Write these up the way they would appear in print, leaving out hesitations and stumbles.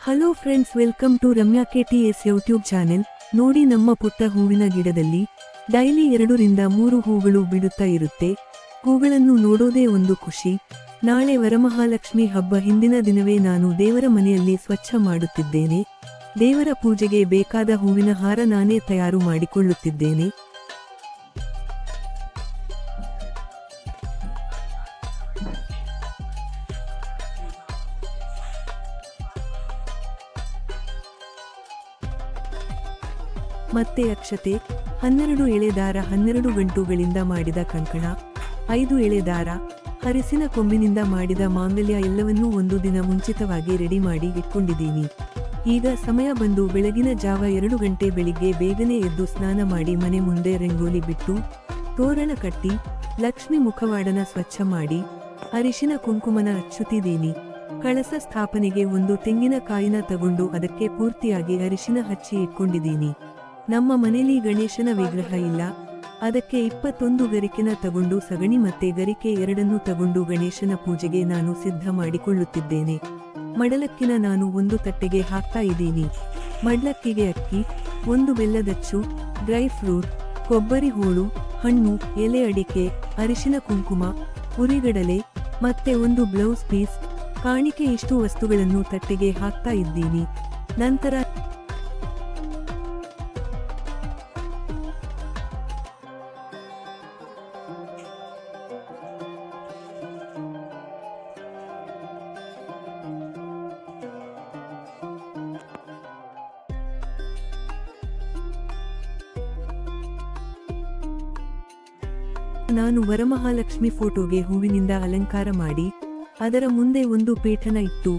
Hello friends, welcome to Ramya KTS YouTube channel. ನೋಡಿ, ನಮ್ಮ ಪುಟ್ಟ ಹೂವಿನ ಗಿಡದಲ್ಲಿ ಡೈಲಿ 2 ರಿಂದ 3 ಹೂಗಳು ಬಿಡುತ್ತಾ ಇರುತ್ತೆ. ಹೂಗಳನ್ನು ನೋಡೋದೇ ಒಂದು ಖುಷಿ. ನಾಳೆ ವರಮಹಾಲಕ್ಷ್ಮಿ ಹಬ್ಬ ಹಿಂದಿನ ದಿನವೇ ನಾನು ದೇವರ ಮನೆಯಲ್ಲಿ ಸ್ವಚ್ಛ ಮಾಡುತ್ತಿದ್ದೇನೆ. ದೇವರ ಪೂಜೆಗೆ ಬೇಕಾದ ಹೂವಿನ ಹಾರ ನಾನೇ ತಯಾರು ಮಾಡಿಕೊಳ್ಳುತ್ತಿದ್ದೇನೆ. ಮತ್ತೆ ಅಕ್ಷತೆ, 12 ಎಳೆ ದಾರ, 12 ಗಂಟುಗಳಿಂದ ಮಾಡಿದ ಕಂಕಣ, 5 ಎಳೆ ದಾರ, ಹರಿಸಿನ ಕೊಂಬಿನಿಂದ ಮಾಡಿದ ಮಾಂಗಲ್ಯ ಎಲ್ಲವನ್ನೂ ಒಂದು ದಿನ ಮುಂಚಿತವಾಗಿ ರೆಡಿ ಮಾಡಿ ಇಟ್ಕೊಂಡಿದ್ದೀನಿ. ಈಗ ಸಮಯ ಬಂದು ಬೆಳಗಿನ ಜಾವ 2 ಗಂಟೆ. ಬೆಳಿಗ್ಗೆ ಬೇಗನೆ ಎದ್ದು ಸ್ನಾನ ಮಾಡಿ ಮನೆ ಮುಂದೆ ರಂಗೋಲಿ ಬಿಟ್ಟು ತೋರಣ ಕಟ್ಟಿ ಲಕ್ಷ್ಮಿ ಮುಖವಾಡನ ಸ್ವಚ್ಛ ಮಾಡಿ ಅರಿಶಿನ ಕುಂಕುಮನ ಹಚ್ಚುತ್ತಿದ್ದೀನಿ. ಕಳಸ ಸ್ಥಾಪನೆಗೆ ಒಂದು ತೆಂಗಿನಕಾಯಿನ ತಗೊಂಡು ಅದಕ್ಕೆ ಪೂರ್ತಿಯಾಗಿ ಅರಿಶಿನ ಹಚ್ಚಿ ಇಟ್ಕೊಂಡಿದ್ದೀನಿ. ನಮ್ಮ ಮನೆಯಲ್ಲಿ ಗಣೇಶನ ವಿಗ್ರಹ ಇಲ್ಲ, ಅದಕ್ಕೆ 21 ಗರಿಕೆನ ತಗೊಂಡು ಸಗಣಿ ಮತ್ತೆ ಗರಿಕೆ ಎರಡನ್ನೂ ತಗೊಂಡು ಗಣೇಶನ ಪೂಜೆಗೆ ನಾನು ಸಿದ್ಧ ಮಾಡಿಕೊಳ್ಳುತ್ತಿದ್ದೇನೆ. ಮಡಲಕ್ಕಿನ ನಾನು ಒಂದು ತಟ್ಟೆಗೆ ಹಾಕ್ತಾ ಇದ್ದೀನಿ. ಮಡ್ಲಕ್ಕಿಗೆ ಅಕ್ಕಿ, ಒಂದು ಬೆಲ್ಲದಚ್ಚು, ಡ್ರೈ ಫ್ರೂಟ್, ಕೊಬ್ಬರಿ ಹೋಳು, ಹಣ್ಣು, ಎಲೆ ಅಡಿಕೆ, ಅರಿಶಿನ ಕುಂಕುಮ, ಹುರಿಗಡಲೆ ಮತ್ತೆ ಒಂದು ಬ್ಲೌಸ್ ಪೀಸ್, ಕಾಣಿಕೆ, ಇಷ್ಟು ವಸ್ತುಗಳನ್ನು ತಟ್ಟೆಗೆ ಹಾಕ್ತಾ ಇದ್ದೀನಿ. ನಂತರ ನಾನು ವರಮಹಾಲಕ್ಷ್ಮಿ ಫೋಟೋಗೆ ಹೂವಿನಿಂದ ಅಲಂಕಾರ ಮಾಡಿ ಅದರ ಮುಂದೆ ಒಂದು ಪೇಠನ ಇಟ್ಟು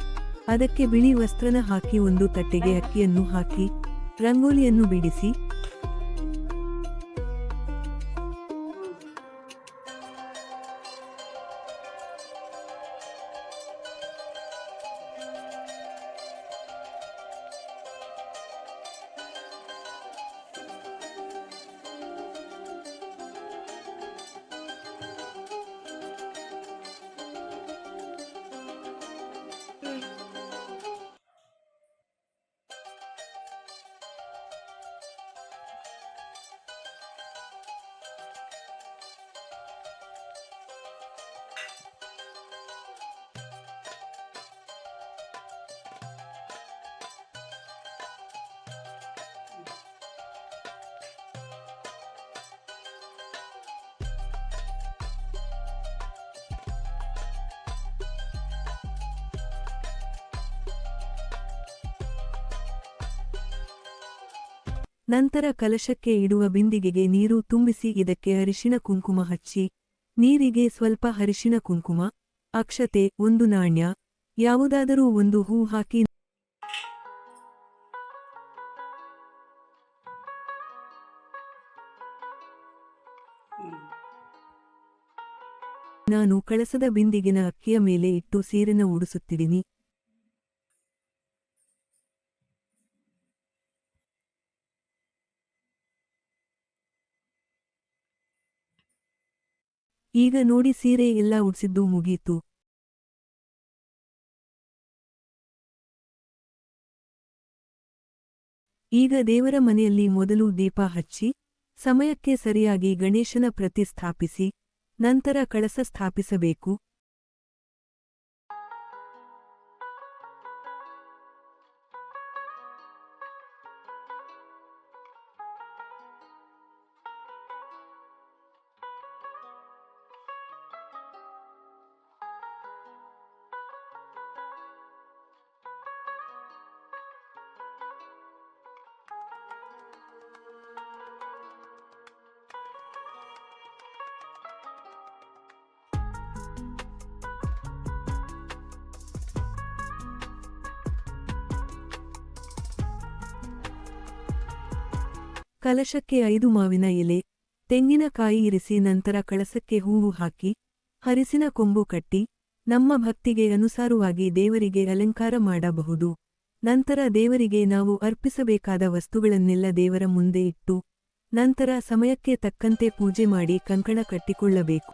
ಅದಕ್ಕೆ ಬಿಳಿ ವಸ್ತ್ರನ ಹಾಕಿ ಒಂದು ತಟ್ಟೆಗೆ ಅಕ್ಕಿಯನ್ನು ಹಾಕಿ ರಂಗೋಲಿಯನ್ನು ಬಿಡಿಸಿ ನಂತರ ಕಲಶಕ್ಕೆ ಇಡುವ ಬಿಂದಿಗೆಗೆ ನೀರು ತುಂಬಿಸಿ ಇದಕ್ಕೆ ಅರಿಶಿಣ ಕುಂಕುಮ ಹಚ್ಚಿ ನೀರಿಗೆ ಸ್ವಲ್ಪ ಅರಿಶಿಣ ಕುಂಕುಮ, ಅಕ್ಷತೆ, ಒಂದು ನಾಣ್ಯ, ಯಾವುದಾದರೂ ಒಂದು ಹೂ ಹಾಕಿ ನಾನು ಕಳಸದ ಬಿಂದಿಗೆನ ಅಕ್ಕಿಯ ಮೇಲೆ ಇಟ್ಟು ಸೀರೆನ ಉಡಿಸುತ್ತಿದ್ದೀನಿ. ಈಗ ನೋಡಿ, ಸೀರೆ ಎಲ್ಲ ಉಡ್ಸಿದ್ದು ಮುಗೀತು. ಈಗ ದೇವರ ಮನೆಯಲ್ಲಿ ಮೊದಲು ದೀಪ ಹಚ್ಚಿ ಸಮಯಕ್ಕೆ ಸರಿಯಾಗಿ ಗಣೇಶನ ಪ್ರತಿ ಸ್ಥಾಪಿಸಿ ನಂತರ ಕಳಸ ಸ್ಥಾಪಿಸಬೇಕು. ಕಲಶಕ್ಕೆ 5 ಮಾವಿನ ಎಲೆ, ತೆಂಗಿನಕಾಯಿ ಇರಿಸಿ ನಂತರ ಕಳಸಕ್ಕೆ ಹೂವು ಹಾಕಿ ಹರಿಸಿನ ಕೊಂಬು ಕಟ್ಟಿ ನಮ್ಮ ಭಕ್ತಿಗೆ ಅನುಸಾರವಾಗಿ ದೇವರಿಗೆ ಅಲಂಕಾರ ಮಾಡಬಹುದು. ನಂತರ ದೇವರಿಗೆ ನಾವು ಅರ್ಪಿಸಬೇಕಾದ ವಸ್ತುಗಳನ್ನೆಲ್ಲ ದೇವರ ಮುಂದೆ ಇಟ್ಟು ನಂತರ ಸಮಯಕ್ಕೆ ತಕ್ಕಂತೆ ಪೂಜೆ ಮಾಡಿ ಕಂಕಣ ಕಟ್ಟಿಕೊಳ್ಳಬೇಕು.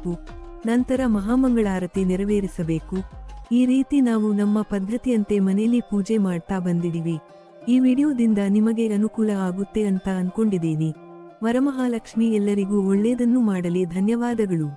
ಮಾಡಬೇಕು. ನಂತರ ಮಹಾಮಂಗಳಾರತಿ ನೆರವೇರಿಸಬೇಕು. ಈ ರೀತಿ ನಾವು ನಮ್ಮ ಪದ್ಧತಿಯಂತೆ ಮನೇಲಿ ಪೂಜೆ ಮಾಡ್ತಾ ಬಂದಿದ್ದೀವಿ. ಈ ವಿಡಿಯೋದಿಂದ ನಿಮಗೆ ಅನುಕೂಲ ಆಗುತ್ತೆ ಅಂತ ಅನ್ಕೊಂಡಿದ್ದೀನಿ. ವರಮಹಾಲಕ್ಷ್ಮಿ ಎಲ್ಲರಿಗೂ ಒಳ್ಳೆಯದನ್ನು ಮಾಡಲಿ. ಧನ್ಯವಾದಗಳು.